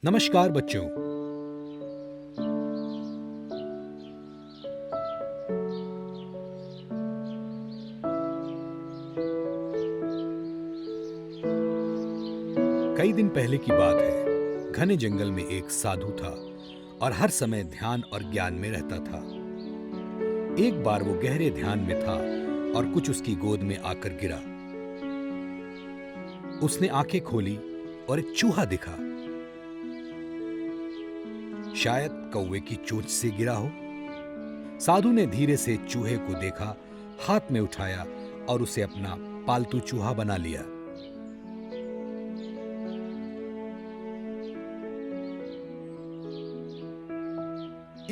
नमस्कार बच्चों। कई दिन पहले की बात है। घने जंगल में एक साधु था और हर समय ध्यान और ज्ञान में रहता था। एक बार वो गहरे ध्यान में था और कुछ उसकी गोद में आकर गिरा। उसने आंखें खोली और एक चूहा दिखा। शायद कौवे की चोंच से गिरा हो। साधु ने धीरे से चूहे को देखा, हाथ में उठाया और उसे अपना पालतू चूहा बना लिया।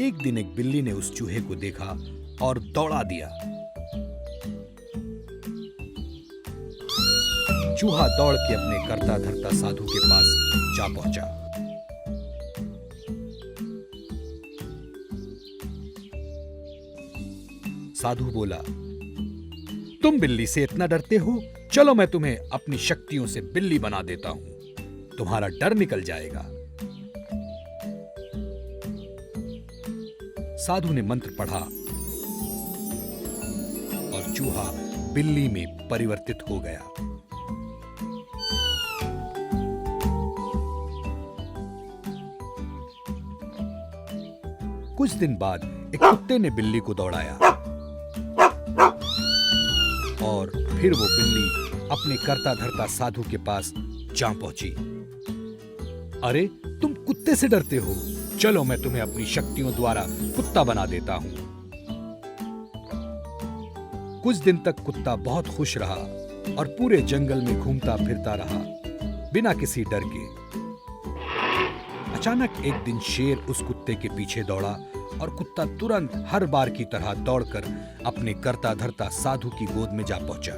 एक दिन एक बिल्ली ने उस चूहे को देखा और दौड़ा दिया। चूहा दौड़ के अपने करता धरता साधु के पास जा पहुंचा। साधु बोला, तुम बिल्ली से इतना डरते हो? चलो मैं तुम्हें अपनी शक्तियों से बिल्ली बना देता हूं। तुम्हारा डर निकल जाएगा। साधु ने मंत्र पढ़ा और चूहा बिल्ली में परिवर्तित हो गया। कुछ दिन बाद एक कुत्ते ने बिल्ली को दौड़ाया और फिर वो बिल्ली अपने करता धरता साधु के पास जा पहुंची। अरे, तुम कुत्ते से डरते हो? चलो मैं तुम्हें अपनी शक्तियों द्वारा कुत्ता बना देता हूं। कुछ दिन तक कुत्ता बहुत खुश रहा और पूरे जंगल में घूमता फिरता रहा बिना किसी डर के। अचानक एक दिन शेर उस कुत्ते के पीछे दौड़ा और कुत्ता तुरंत हर बार की तरह दौड़कर अपने करता धरता साधु की गोद में जा पहुंचा।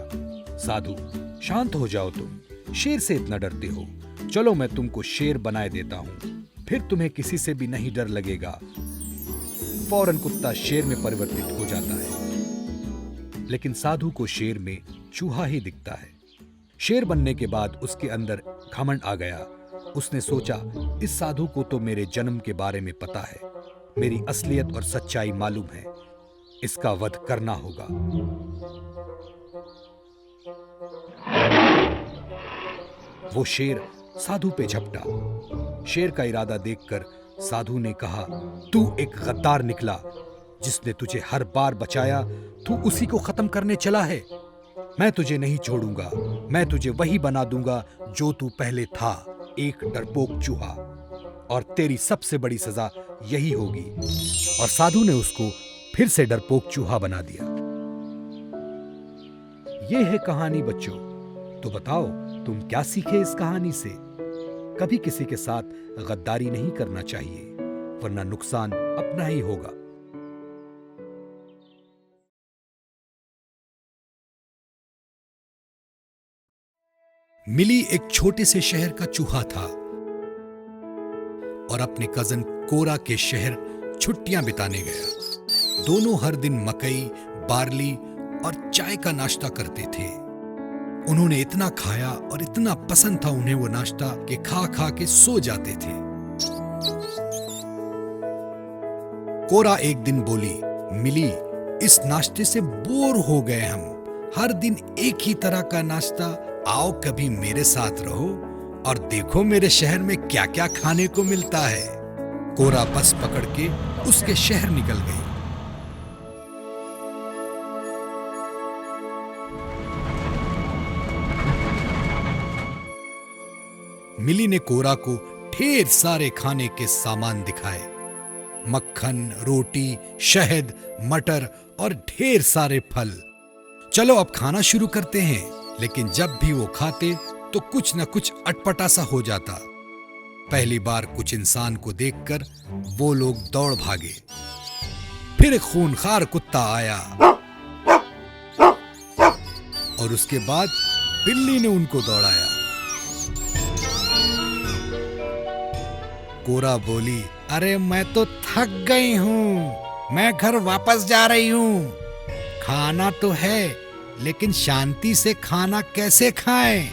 साधु, शांत हो जाओ, तुम शेर से इतना डरते हो। चलो मैं तुमको शेर बनाए देता हूं, फिर तुम्हें किसी से भी नहीं डर लगेगा। फौरन कुत्ता शेर में परिवर्तित हो जाता है, लेकिन साधु को शेर में चूहा ही दिखता है। शेर बनने के बाद उसके अंदर घमंड आ गया। उसने सोचा, इस साधु को तो मेरे जन्म के बारे में पता है, मेरी असलियत और सच्चाई मालूम है, इसका वध करना होगा। वो शेर साधु पे झपटा। शेर का इरादा देखकर साधु ने कहा, तू एक गद्दार निकला। जिसने तुझे हर बार बचाया, तू उसी को खत्म करने चला है। मैं तुझे नहीं छोड़ूंगा। मैं तुझे वही बना दूंगा जो तू पहले था, एक डरपोक चूहा। और तेरी सबसे बड़ी सजा यही होगी। और साधु ने उसको फिर से डरपोक चूहा बना दिया। ये है कहानी बच्चों। तो बताओ, तुम क्या सीखे इस कहानी से? कभी किसी के साथ गद्दारी नहीं करना चाहिए, वरना नुकसान अपना ही होगा। मिली एक छोटे से शहर का चूहा था और अपने कजन कोरा के शहर छुट्टियां बिताने गया। दोनों हर दिन मकई, बार्ली और चाय का नाश्ता करते थे। उन्होंने इतना खाया और इतना पसंद था उन्हें वो नाश्ता कि खा खा के सो जाते थे। कोरा एक दिन बोली, मिली, इस नाश्ते से बोर हो गए हम। हर दिन एक ही तरह का नाश्ता। आओ कभी मेरे साथ रहो और देखो मेरे शहर में क्या क्या खाने को मिलता है। कोरा बस पकड़ के उसके शहर निकल गई। मिली ने कोरा को ढेर सारे खाने के सामान दिखाए। मक्खन, रोटी, शहद, मटर और ढेर सारे फल। चलो अब खाना शुरू करते हैं। लेकिन जब भी वो खाते तो कुछ न कुछ अटपटा सा हो जाता। पहली बार कुछ इंसान को देखकर वो लोग दौड़ भागे। फिर एक खूंखार कुत्ता आया और उसके बाद बिल्ली ने उनको दौड़ाया। कोरा बोली, अरे मैं तो थक गई हूं, मैं घर वापस जा रही हूं। खाना तो है, लेकिन शांति से खाना कैसे खाएं?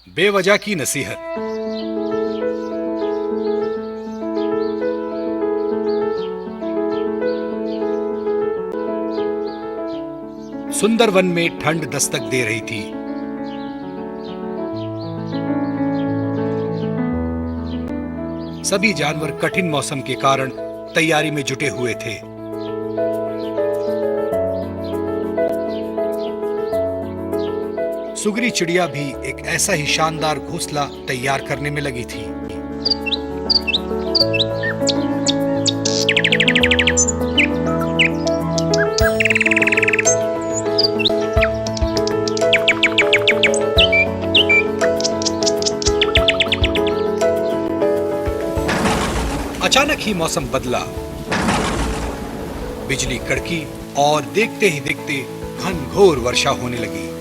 बेवजह की नसीहत। सुंदर वन में ठंड दस्तक दे रही थी। सभी जानवर कठिन मौसम के कारण तैयारी में जुटे हुए थे। सुगरी चिड़िया भी एक ऐसा ही शानदार घोंसला तैयार करने में लगी थी। अचानक ही मौसम बदला, बिजली कड़की और देखते ही देखते घनघोर वर्षा होने लगी।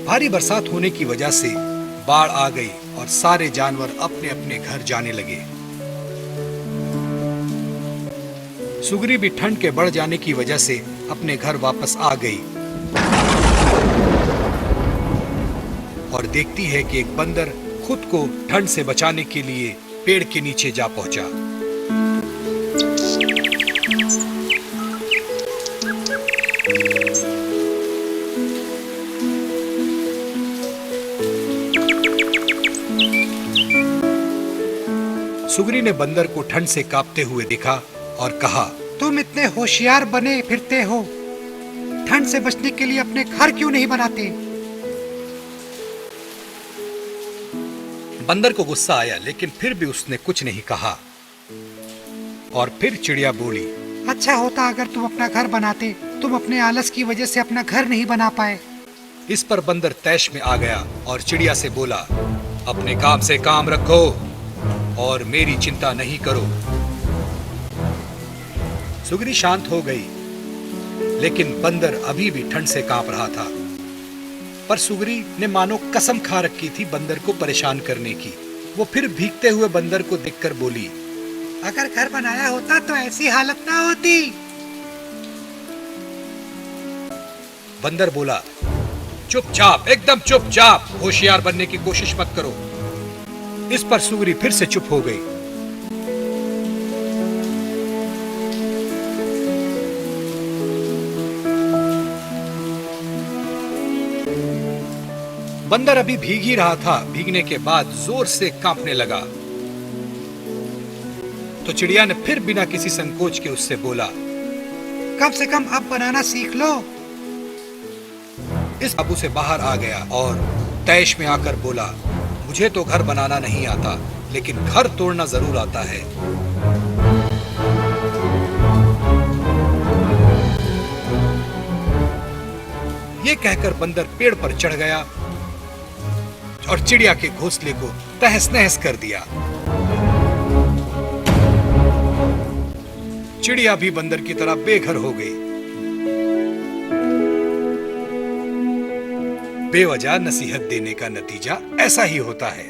भारी बरसात होने की वजह से बाढ़ आ गई और सारे जानवर अपने अपने घर जाने लगे। सुगरी भी ठंड के बढ़ जाने की वजह से अपने घर वापस आ गई और देखती है कि एक बंदर खुद को ठंड से बचाने के लिए पेड़ के नीचे जा पहुंचा। सुगरी ने बंदर को ठंड से कांपते हुए देखा और कहा, तुम इतने होशियार बने फिरते हो, ठंड से बचने के लिए अपने घर क्यों नहीं बनाते? बंदर को गुस्सा आया, लेकिन फिर भी उसने कुछ नहीं कहा। और फिर चिड़िया बोली, अच्छा होता अगर तुम अपना घर बनाते, तुम अपने आलस की वजह से अपना घर नहीं बना पाए। इस पर बंदर तैश में आ गया और चिड़िया से बोला, अपने काम से काम रखो और मेरी चिंता नहीं करो। सुगरी शांत हो गई, लेकिन बंदर अभी भी ठंड से कांप रहा था। पर सुगरी ने मानो कसम खा रखी थी बंदर को परेशान करने की। वो फिर भीगते हुए बंदर को देखकर बोली, अगर घर बनाया होता तो ऐसी हालत ना होती। बंदर बोला, चुपचाप, एकदम चुपचाप, होशियार बनने की कोशिश मत करो। इस पर सुगरी फिर से चुप हो गई। बंदर अभी भीग ही रहा था। भीगने के बाद जोर से कांपने लगा। तो चिड़िया ने फिर बिना किसी संकोच के उससे बोला, कम से कम अब बनाना सीख लो। इस काबू से बाहर आ गया और तैश में आकर बोला, मुझे तो घर बनाना नहीं आता, लेकिन घर तोड़ना जरूर आता है। ये कहकर बंदर पेड़ पर चढ़ गया और चिड़िया के घोंसले को तहस नहस कर दिया। चिड़िया भी बंदर की तरह बेघर हो गई। बेवजह नसीहत देने का नतीजा ऐसा ही होता है।